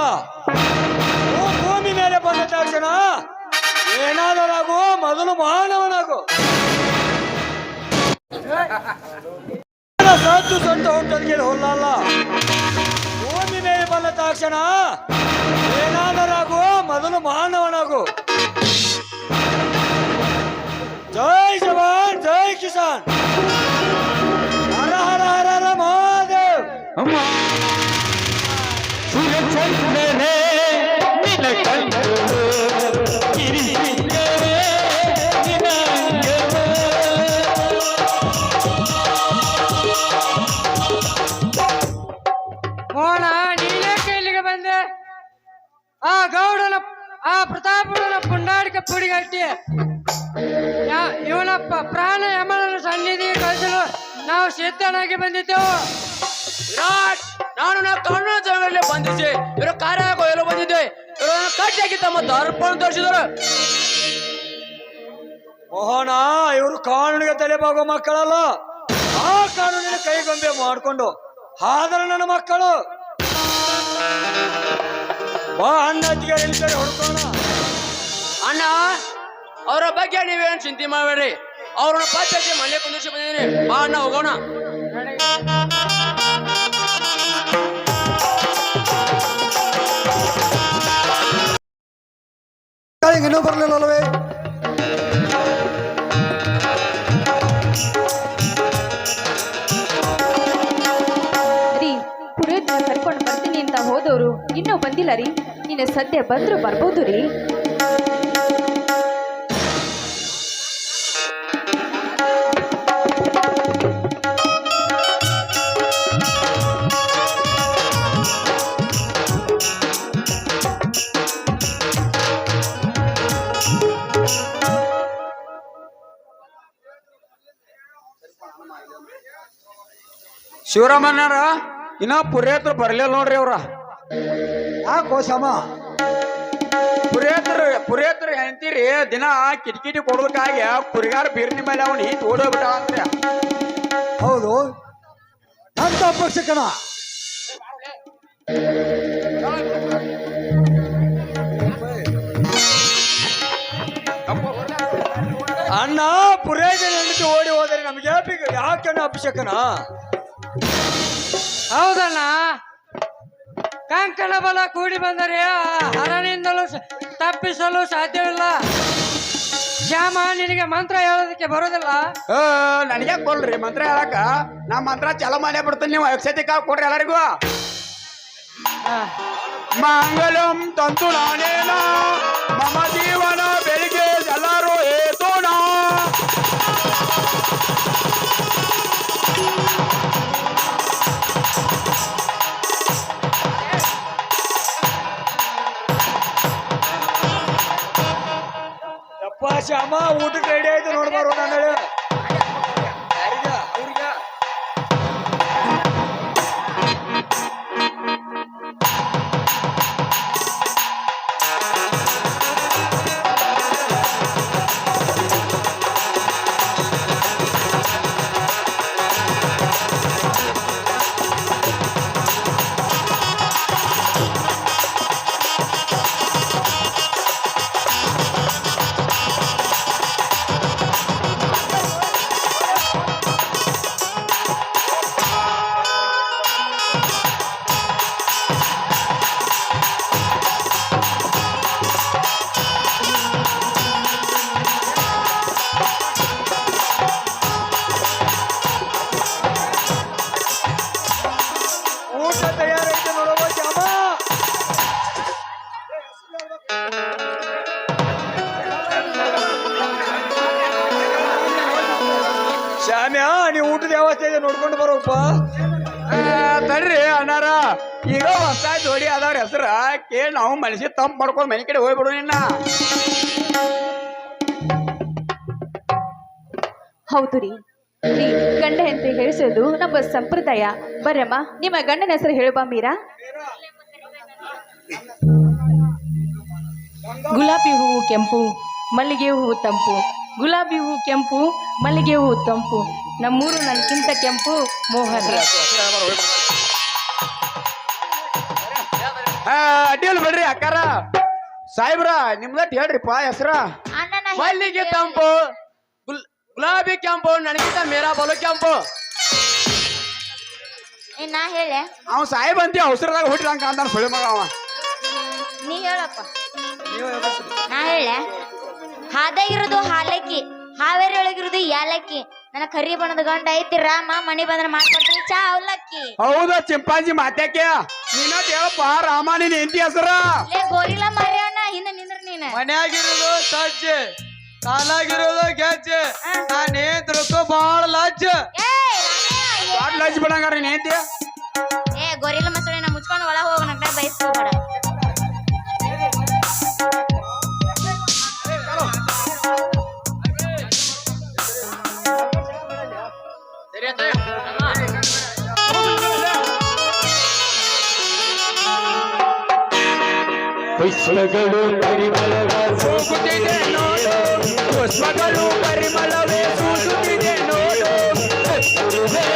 ಭೂಮಿ ಮೇಲೆ ಬಂದ ತಕ್ಷಣ ಏನಾದರಾಗು, ಮೊದಲು ಮಾನವನಾಗು. ಸತ್ತು ಸತ್ತು ಹುಟ್ಟೋದಕ್ಕೆ ಹೊಲ್ಲಲ್ಲ. ಭೂಮಿ ಮೇಲೆ ಬಂದ ತಕ್ಷಣ ಏನಾದರಾಗು, ಮೊದಲು ಮಾನವನಾಗು. ಜೈ ಜವಾನ್, ಜೈ ಕಿಸಾನ್, ಹರ ಹರ ಹರ ಹರ ಮಹಾದೇವ್. ಅಮ್ಮ ಮೋಣ, ನೀನೇಕೆ ಇಲ್ಲಿಗೆ ಬಂದೆ? ಆ ಗೌಡನ, ಆ ಪ್ರತಾಪನ ಪುಂಡಾಡಿಕೆ ಪುಡಿಗಟ್ಟಿ ಇವನ ಪ್ರಾಣ ಯಮನನ್ನು ಸನ್ನಿಧಿಗೆ ಕಳಿಸಲು ನಾವು ಸಿದ್ಧನಾಗಿ ಬಂದಿದ್ದೆವು. ವಿರಾಟ್, ನಾನು ಕಾನೂನು ಜನರಲ್ಲಿ ಬಂಧಿಸಿ ಇವರು ಕಾರ್ಯ ಕೊಯ್ಯಲು ಬಂದಿದ್ದೆ. ಇವರನ್ನು ಕಟ್ಟಾಕಿ ತಮ್ಮ ದರ್ಪಣ ತೋರಿಸಿದರು. ಮೋಹನ, ಇವರು ಕಾನೂನಿಗೆ ತಲೆಬಾಗುವ ಮಕ್ಕಳಲ್ಲ. ಆ ಕಾನೂನಿನ ಕೈಗೊಂಬೆ ಮಾಡಿಕೊಂಡು ಆದ್ರೆ ನನ್ನ ಮಕ್ಕಳು. ಬಾ ಅಣ್ಣ ಅತ್ತಿಗೆ ಎಲ್ಲಿ ಹೊಡ್ಕೋಣ. ಅಣ್ಣ, ಅವರ ಬಗ್ಗೆ ನೀವೇನು ಚಿಂತೆ ಮಾಡಬೇಡ್ರಿ. ಅವ್ರನ್ನ ಪಚ್ಚಿ ಮನೆ ಕುಂದಿಸಿ ಬಂದಿದ್ದೀನಿ. ಬಾ ಅಣ್ಣ, ಹೋಗೋಣ. ಇನ್ನೂ ಬರ್ಲಿಲ್ಲವೇ? ರೀ, ಪುರೋಹಿತರ ಕರ್ಕೊಂಡು ಬರ್ತೀನಿ ಅಂತ ಹೋದವರು ಇನ್ನೂ ಬಂದಿಲ್ಲ ರೀ. ನಿನ್ನ ಸದ್ಯ ಬಂದ್ರು ಬರ್ಬೋದು ರೀ. ಶಿವರಾಮಣ್ಣರ ಇನ್ನ ಪುರೇತ್ರ ಬರ್ಲಿಲ್ಲ ನೋಡ್ರಿ. ಅವ್ರ ಯಾಕೋ ಶಮ? ಪುರೇತ್ರ ಎಂತೀರಿ ದಿನ ಕಿಟಕಿಟಿ ಕೊಡೋದಕ್ಕಾಗಿ ಕುರಿಗಾರ ಬೀರ್ನಿ ಮೇಲೆ ಅವನು ಹಿಂದ್ ಓಡೋಗ್ಬಿಟ್ಟ ಅಂತ್ರಿ. ಹೌದು, ಅಂತ ಪಕ್ಷಕನ ಅಣ್ಣ ಪುರೇಜನ ಹೆಂಡತಿ ಓಡಿ ಹೋದರೆ ನಮ್ಗೆ ಯಾಕಣ್ಣ ಅಭಿಷೇಕನ? ಹೌದಣ್ಣ, ಕಂಕಣ ಬಲ ಕೂಡಿ ಬಂದರೆ ಹರನಿಂದಲೂ ತಪ್ಪಿಸಲು ಸಾಧ್ಯವಿಲ್ಲ. ಶ್ಯಾಮ, ನಿನಗೆ ಮಂತ್ರ ಹೇಳೋದಕ್ಕೆ ಬರೋದಿಲ್ಲ. ನನಗೆ ಕೊಲ್ರಿ ಮಂತ್ರ ಹೇಳಕ. ನಾ ಮಂತ್ರ ಚಾಲ ಮಾಡೇ ಬಿಡ್ತೀನಿ. ನೀವು ಅಕ್ಷತೆ ಕಾವು ಕೊಡ್ರಿ ಎಲ್ಲರಿಗೂ. ಮಂಗಲಂ ತಂತು ನಾನೇನ ಮಮ ಜೀವನ ಬೆಳಿಗ್ಗೆ ಎಲ್ಲರೂ ಏತೋಣ. ಯಪ್ಪ ಶ್ಯಾಮ, ಊಟಕ್ಕೆ ರೆಡಿ ಆಯ್ತು ನೋಡ್ಬಾರು. ನಾನು ಹೇಳಿ ಅವ್ರಿಗೆ ಊಟ ತಯಾರೈತೆ ನೋಡೋದು ಶ್ಯಾಮ. ಶ್ಯಾಮ್ಯ, ನೀವು ಊಟದ ವ್ಯವಸ್ಥೆ ಇದೆ ನೋಡ್ಕೊಂಡು ಬರೋಪ್ಪ. ತಡ್ರಿ ಅಣ್ಣಾರ, ಈಗ ಹೊಸ ಜೋಡಿ ಅದಾವ್ರ ಹೆಸರ ಕೇಳಿ ನಾವು ಮನಸ್ಸಿ ತಂಪ್ ಮಾಡ್ಕೊಂಡು ಮನೆ ಕಡೆ ಹೋಗ್ಬಿಡು. ನಿನ್ನ ಹೌದು ರೀ. ರೀ, ಗಂಡ ಹೆಂಡತಿ ಹೇಳಿಸೋದು ನಮ್ಮ ಸಂಪ್ರದಾಯ. ಬರ್ರಮ್ಮ, ನಿಮ್ಮ ಗಂಡನ ಹೆಸರು ಹೇಳುವ ಮೀರಾ. ಗುಲಾಬಿ ಹೂವು ಕೆಂಪು, ಮಲ್ಲಿಗೆ ಹೂವು ತಂಪು. ಗುಲಾಬಿ ಹೂವು ಕೆಂಪು, ಮಲ್ಲಿಗೆ ಹೂವು ತಂಪು. ನಮ್ಮೂರು ನನಗಿಂತ ಕೆಂಪು ಮೋಹನ್. ಅಡ್ಡಿಯಲ್ಲಿ ಬಿಡ್ರಿ ಅಕ್ಕಾರ. ಸಾಹೇಬ್ರ, ನಿಮ್ದಟ್ ಹೇಳ್ರಿಪ್ಪ ಹೆಸರ. ಅಣ್ಣ, ಮಲ್ಲಿಗೆ ತಂಪು, ಗುಲಾಬಿ ಕೆಂಪು, ನನಗಿಂತ ಮೇರಾ ಬಲು ಕೆಂಪು. ನಾ ಹೇಳೆ. ಅವ ಸಾಹೇಬ್ ಅಂತಿ ಅವಸರದಾಗ ಹುಟ್ಟಿದಂಗ ಅಂತಾನ ಸುಳಿ ಮಗ ಅವ. ನೀ ಹೇಳಪ್ಪ. ನಾ ಹೇಳೆ. ಹಾದಾಗಿರೋದು ಹಾಲಕ್ಕಿ, ಹಾವೇರಿ ಒಳಗಿರೋದು ಯಾಲಕ್ಕಿ. ನನ್ನ ಕರಿ ಬಣ್ಣದ ಗಂಡ ಐತಿ ರಾಮ, ಮನಿ ಬಂದ್ರೆ ಮಾಡ್ಕೊಡ್ತೀನಿ ಚಾ ಅವಲಕ್ಕಿ. ಹೌದಾ ಚಿಂಪಾಂಜಿ ಮಾತ್ಯಾಕೆ? ನೀನಟ್ ಹೇಳಪ್ಪ ರಾಮ, ನೀನ್ ಎಂತಿ ಹೆಸರ? ಲೇ ಗೋರಿಲ್ಲ ಮರ್ಯಾಣ, ಹಿಂದೆ ನಿಂದ್ರ ನೀನ. ಮನ್ಯಾಗಿರೋದು ಸಜ್ಜೆ, ಕಾಲಾಗಿರೋದು ಗೆಜ್ಜೆ. ನಾನೇಂದ್ರಕ್ಕೂ ಬಾಳ ಲಜ್ಜ. ದೊಡ್ಡ ಲಜ್ ಬಿಡಂಗಾರ ನೀನ್ ಎಂತಿ? ಗೋರಿಲ್ಲ ಮಸಳೆ ನಾ ಮುಚ್ಕೊಂಡು ಒಳಗೆ ಹೋಗ ನಗ್ನ ಬಯಸ್ಕೋಬೇಡ. ಸರಿ ಪುಷ್ಪಗಳು ಪರಿಮಳವ ಸೂಸುತ್ತಿದೆ ನೋಡು ಪುಷ್ಪಗಳು ಪರಿಮಳವೇ ಸೂಸುತ್ತಿದೆ ನೋಡು ಸದ್ಗುರುವೇ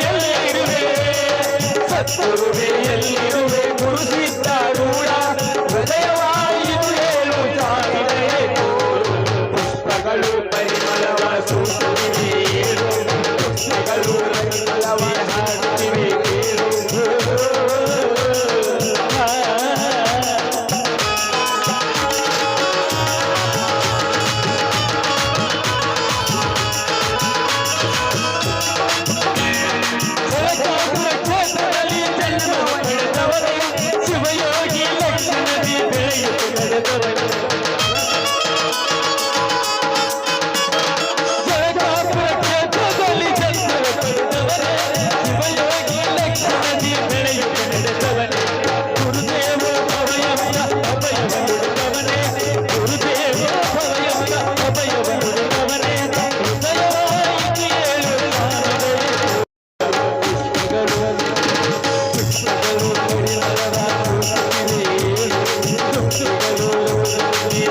ಎಲ್ಲಿರುವೆ ಸದ್ಗುರುವೇ ಎಲ್ಲಿರುವೆ ಗುರು ಸಿದ್ಧಾರೂಢ ಹೃದಯವಾಯಿತು ಹೇಳು ಜಾತಿರೇ ತೋರು ಪುಷ್ಪಗಳು ಪರಿಮಳವ ಸೂಸುತ್ತಿವೆ ಏಳು ಪುಷ್ಪಗಳು ಪರಿಮಳವ ಹಾಡುತ್ತಿವೆ ಕೇಳು ಶಿವಯೋಗಿ ಲಕ್ಷ್ಮಣದಿ ಬೆಳೆಯುತ್ತ ನಡೆದವನು ಜಗದಾಪುರ ಕ್ಷೇತ್ರದಲ್ಲಿ ಜನ್ಮವ ಪಡೆದವನೇ ಶಿವಯೋಗಿ ಲಕ್ಷ್ಮಣದಿ ಬೆಳೆಯುತ್ತ ನಡೆದವನೇ ಗುರುದೇವ ಭವಯಮನ ಅಭಯವನುಡಿದವನೇ ಗುರುದೇವ ಭವಯಮನ ಅಭಯವನುಡಿದವನೇ ಹೃದಯವಾಯಿತು ಏಳು ಪುಷ್ಪಗಳು ಪರಿಮಳವ ಸೂಸುತ್ತಿವೆ ಪುಷ್ಪಗಳು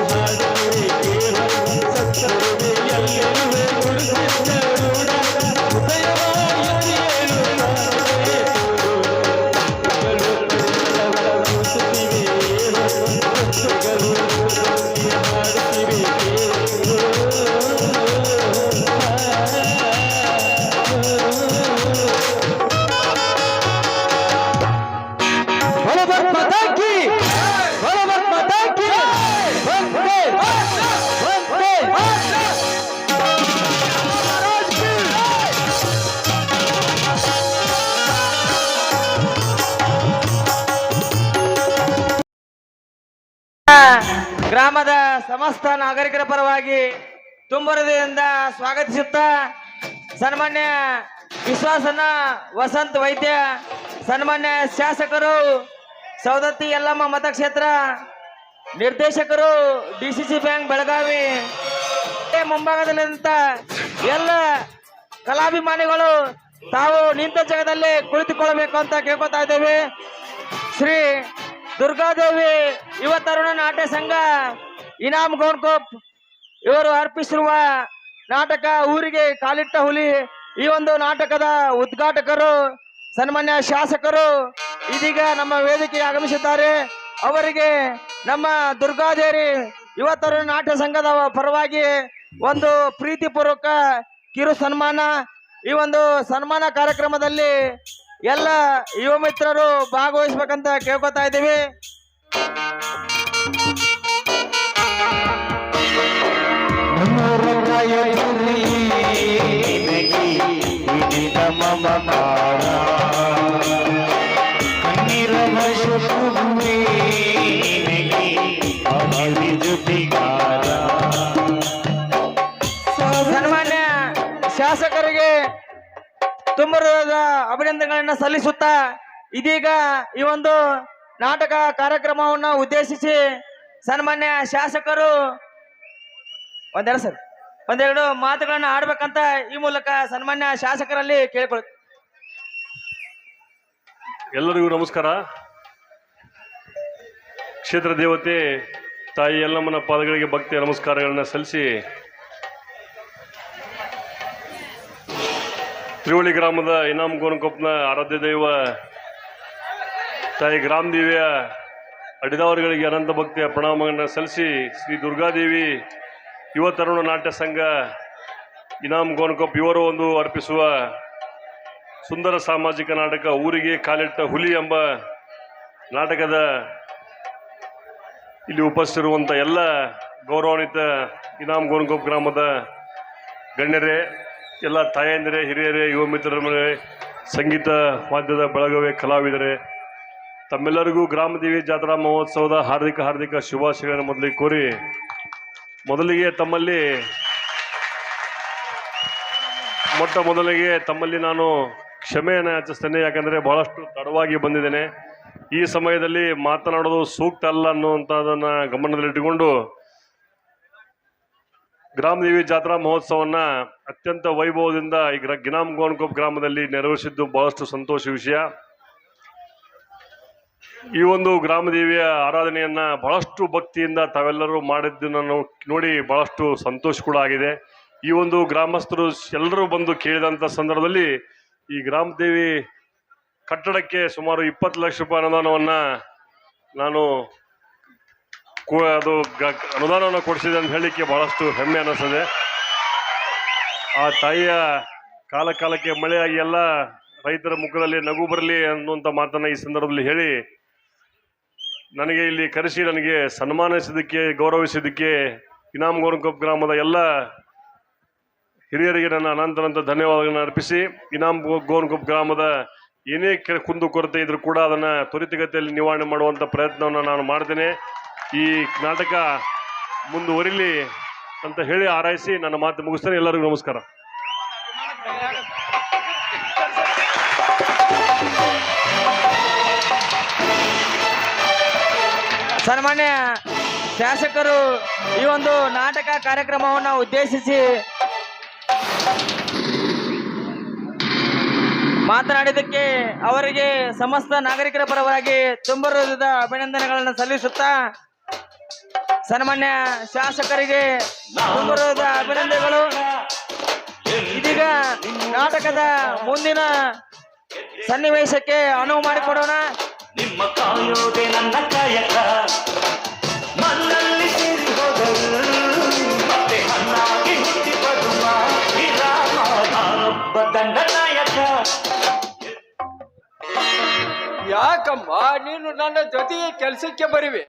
ಹಾಡುತ್ತಿವೆ ಕೇಳು ಸತ್ಸರುವೆ ಎಲ್ಲಿರುವೆ ಗುರು ಸಿದ್ಧಾರೂಢ ಹೃದಯವಾಯಿತು ಏಳು ತಾರವೇ ತೋರು ಪುಷ್ಪಗಳು ಪರಿಮಳವ ಸೂಸುತ್ತಿವೆ ಪುಷ್ಪಗಳು ಹಾಡುತ್ತಿವೆ ಬಲವರ್ ಮತಾಕಿ ಬಲವರ್ ಮತಾಕಿ ವಂದೇ ವಂದೇ ಗ್ರಾಮದ ಸಮಸ್ತ ನಾಗರಿಕರ ಪರವಾಗಿ ತುಂಬ ಹೃದಯದಿಂದ ಸ್ವಾಗತಿಸುತ್ತಾ ಸನ್ಮಾನ್ಯ ವಿಶ್ವಾಸನ ವಸಂತ್ ವೈದ್ಯ ಸನ್ಮಾನ್ಯ ಶಾಸಕರು ಸೌದತ್ತಿ ಯಲ್ಲಮ್ಮ ಮತಕ್ಷೇತ್ರ ನಿರ್ದೇಶಕರು DCC ಬ್ಯಾಂಕ್ ಬೆಳಗಾವಿ ಮುಂಭಾಗದಲ್ಲಿದ್ದಂಥ ಎಲ್ಲ ಕಲಾಭಿಮಾನಿಗಳು ತಾವು ನಿಂತ ಜಾಗದಲ್ಲಿ ಕುಳಿತುಕೊಳ್ಳಬೇಕು ಅಂತ ಕೇಳ್ಕೊತಾ ಇದ್ದೇವೆ. ಶ್ರೀ ದುರ್ಗಾದೇವಿ ಯುವ ತರುಣ ನಾಟ್ಯ ಸಂಘ ಇನಾಮ್ ಗೋನ್ಕೋಪ್ ಇವರು ಅರ್ಪಿಸಿರುವ ನಾಟಕ ಊರಿಗೆ ಕಾಲಿಟ್ಟ ಹುಲಿ ಈ ಒಂದು ನಾಟಕದ ಉದ್ಘಾಟಕರು ಸನ್ಮಾನ್ಯ ಶಾಸಕರು ಇದೀಗ ನಮ್ಮ ವೇದಿಕೆಗೆ ಆಗಮಿಸಿದ್ದಾರೆ. ಅವರಿಗೆ ನಮ್ಮ ದುರ್ಗಾದೇವಿ ಯುವ ತರುಣ ನಾಟ್ಯ ಸಂಘದ ಪರವಾಗಿ ಒಂದು ಪ್ರೀತಿಪೂರ್ವಕ ಕಿರು ಸನ್ಮಾನ. ಈ ಒಂದು ಸನ್ಮಾನ ಕಾರ್ಯಕ್ರಮದಲ್ಲಿ ಎಲ್ಲ ಯುವ ಮಿತ್ರರು ಭಾಗವಹಿಸ್ಬೇಕಂತ ಕೇಳ್ಕೊತಾ ಇದ್ದೀವಿ. ಸನ್ಮಾನ್ಯ ಶಾಸಕರಿಗೆ ತುಂಬ ಹೃದಯದ ಅಭಿನಂದನೆಗಳನ್ನ ಸಲ್ಲಿಸುತ್ತಾ ಇದೀಗ ಈ ಒಂದು ನಾಟಕ ಕಾರ್ಯಕ್ರಮವನ್ನು ಉದ್ದೇಶಿಸಿ ಸನ್ಮಾನ್ಯ ಶಾಸಕರು ಒಂದೆರಡು ಮಾತುಗಳನ್ನ ಆಡ್ಬೇಕಂತ ಈ ಮೂಲಕ ಸನ್ಮಾನ್ಯ ಶಾಸಕರಲ್ಲಿ ಕೇಳಿಕೊಳ್ಳ. ಎಲ್ಲರಿಗೂ ನಮಸ್ಕಾರ. ಕ್ಷೇತ್ರ ದೇವತೆ ತಾಯಿ ಯಲ್ಲಮ್ಮನ ಪಾದಗಳಿಗೆ ಭಕ್ತಿಯ ನಮಸ್ಕಾರಗಳನ್ನ ಸಲ್ಲಿಸಿ ತ್ರಿವಳಿ ಗ್ರಾಮದ ಇನಾಮ್ ಗೋನ್ಕೊಪ್ನ ಆರಾಧ್ಯ ದೈವ ತಾಯಿ ಗ್ರಾಮದೇವಿಯ ಅಡಿದವರುಗಳಿಗೆ ಅನಂತ ಭಕ್ತಿಯ ಪ್ರಣಾಮಗಳನ್ನು ಸಲ್ಲಿಸಿ ಶ್ರೀ ದುರ್ಗಾದೇವಿ ಯುವ ತರುಣ ನಾಟ್ಯ ಸಂಘ ಇನಾಮ್ ಗೋನ್ಕೊಪ್ ಇವರು ಒಂದು ಅರ್ಪಿಸುವ ಸುಂದರ ಸಾಮಾಜಿಕ ನಾಟಕ ಊರಿಗೆ ಕಾಲಿಟ್ಟ ಹುಲಿ ಎಂಬ ನಾಟಕದ ಇಲ್ಲಿ ಉಪಸ್ಥಿತಿರುವಂಥ ಎಲ್ಲ ಗೌರವಾನ್ವಿತ ಇನಾಮ್ ಗೋನ್ಕೊಪ್ ಗ್ರಾಮದ ಗಣ್ಯರೇ, ಎಲ್ಲ ತಾಯಂದಿರೇ, ಹಿರಿಯರೇ, ಯುವ ಮಿತ್ರರೇ, ಸಂಗೀತ ವಾದ್ಯದ ಬಳಗವೇ ಕಲಾವಿದರೇ, ತಮ್ಮೆಲ್ಲರಿಗೂ ಗ್ರಾಮದೇವಿ ಜಾತ್ರಾ ಮಹೋತ್ಸವದ ಹಾರ್ದಿಕ ಶುಭಾಶಯಗಳನ್ನು ಮೊದಲಿಗೆ ಕೋರಿ ಮೊದಲಿಗೆ ತಮ್ಮಲ್ಲಿ ನಾನು ಕ್ಷಮೆಯನ್ನು ಯಾಚಿಸ್ತೇನೆ. ಯಾಕಂದರೆ ಬಹಳಷ್ಟು ತಡವಾಗಿ ಬಂದಿದ್ದೇನೆ. ಈ ಸಮಯದಲ್ಲಿ ಮಾತನಾಡೋದು ಸೂಕ್ತ ಅಲ್ಲ ಅನ್ನುವಂಥದ್ದನ್ನು ಗಮನದಲ್ಲಿಟ್ಟುಕೊಂಡು ಗ್ರಾಮದೇವಿ ಜಾತ್ರಾ ಮಹೋತ್ಸವವನ್ನು ಅತ್ಯಂತ ವೈಭವದಿಂದ ಈ ಇನಾಮ್ ಗೋನ್ಕೊಪ್ ಗ್ರಾಮದಲ್ಲಿ ನೆರವೇರಿಸಿದ್ದು ಬಹಳಷ್ಟು ಸಂತೋಷ ವಿಷಯ. ಈ ಒಂದು ಗ್ರಾಮದೇವಿಯ ಆರಾಧನೆಯನ್ನ ಬಹಳಷ್ಟು ಭಕ್ತಿಯಿಂದ ತಾವೆಲ್ಲರೂ ಮಾಡಿದ್ದನ್ನು ನೋಡಿ ಬಹಳಷ್ಟು ಸಂತೋಷ ಕೂಡ ಆಗಿದೆ. ಈ ಒಂದು ಗ್ರಾಮಸ್ಥರು ಎಲ್ಲರೂ ಬಂದು ಕೇಳಿದಂಥ ಸಂದರ್ಭದಲ್ಲಿ ಈ ಗ್ರಾಮದೇವಿ ಕಟ್ಟಡಕ್ಕೆ ಸುಮಾರು 20 ಲಕ್ಷ ರೂಪಾಯಿ ಅನುದಾನವನ್ನು ನಾನು ಅನುದಾನವನ್ನು ಕೊಡಿಸಿದೆ ಅಂತ ಹೇಳಲಿಕ್ಕೆ ಬಹಳಷ್ಟು ಹೆಮ್ಮೆ ಅನ್ನಿಸ್ತದೆ. ಆ ತಾಯಿಯ ಕಾಲಕ್ಕೆ ಮಳೆಯಾಗಿ ಎಲ್ಲ ರೈತರ ಮುಖದಲ್ಲಿ ನಗು ಬರಲಿ ಅನ್ನುವಂಥ ಮಾತನ್ನು ಈ ಸಂದರ್ಭದಲ್ಲಿ ಹೇಳಿ ನನಗೆ ಇಲ್ಲಿ ಕರೆಸಿ ನನಗೆ ಸನ್ಮಾನಿಸಿದ್ದಕ್ಕೆ ಗೌರವಿಸಿದ್ದಕ್ಕೆ ಇನಾಮ್ ಗೋನ್ಕೊಪ್ಪ ಗ್ರಾಮದ ಎಲ್ಲ ಹಿರಿಯರಿಗೆ ನನ್ನ ಅನಂತ ಧನ್ಯವಾದಗಳನ್ನು ಅರ್ಪಿಸಿ ಇನಾಮ್ ಗೋನ್ಕೊಪ್ಪ ಗ್ರಾಮದ ಏನೇ ಕುಂದು ಕೊರತೆ ಇದ್ರೂ ಕೂಡ ಅದನ್ನು ತ್ವರಿತಗತಿಯಲ್ಲಿ ನಿವಾರಣೆ ಮಾಡುವಂಥ ಪ್ರಯತ್ನವನ್ನು ನಾನು ಮಾಡ್ತೇನೆ. ಈ ನಾಟಕ ಮುಂದುವರಿಲಿ ಅಂತ ಹೇಳಿ ಹಾರೈಸಿ ನನ್ನ ಮಾತು ಮುಗಿಸ್ತೇನೆ. ಎಲ್ಲರಿಗೂ ನಮಸ್ಕಾರ. ಸನ್ಮಾನ್ಯ ಶಾಸಕರು ಈ ಒಂದು ನಾಟಕ ಕಾರ್ಯಕ್ರಮವನ್ನು ಉದ್ದೇಶಿಸಿ ಮಾತನಾಡಿದ್ದಕ್ಕೆ ಅವರಿಗೆ ಸಮಸ್ತ ನಾಗರಿಕರ ಪರವಾಗಿ ತುಂಬ ಹೃದಯದ ಅಭಿನಂದನೆಗಳನ್ನು ಸಲ್ಲಿಸುತ್ತಾ ಸನ್ಮಾನ್ಯ ಶಾಸಕರಿಗೆ ತುಂಬ ಹೃದಯದ ಅಭಿನಂದನೆಗಳು. ಇದೀಗ ನಾಟಕದ ಮುಂದಿನ ಸನ್ನಿವೇಶಕ್ಕೆ ಅನುವು ಮಾಡಿಕೊಡೋಣ. ನಿಮ್ಮ ಕಾಯೋದೆ ನನ್ನ ಕಾಯಕ ಮಣ್ಣಲ್ಲಿ ಸೇರಿ ಹೋದರು ಮತ್ತೆ ಹಣ್ಣಾಗಿ ಹುಟ್ಟಿ ಬರುವ ನಾನೊಬ್ಬ ದಂಡನಾಯಕ. ಯಾಕಮ್ಮ ನೀನು ನನ್ನ ಜೊತೆಗೆ ಕೆಲಸಕ್ಕೆ ಬರುವೆ?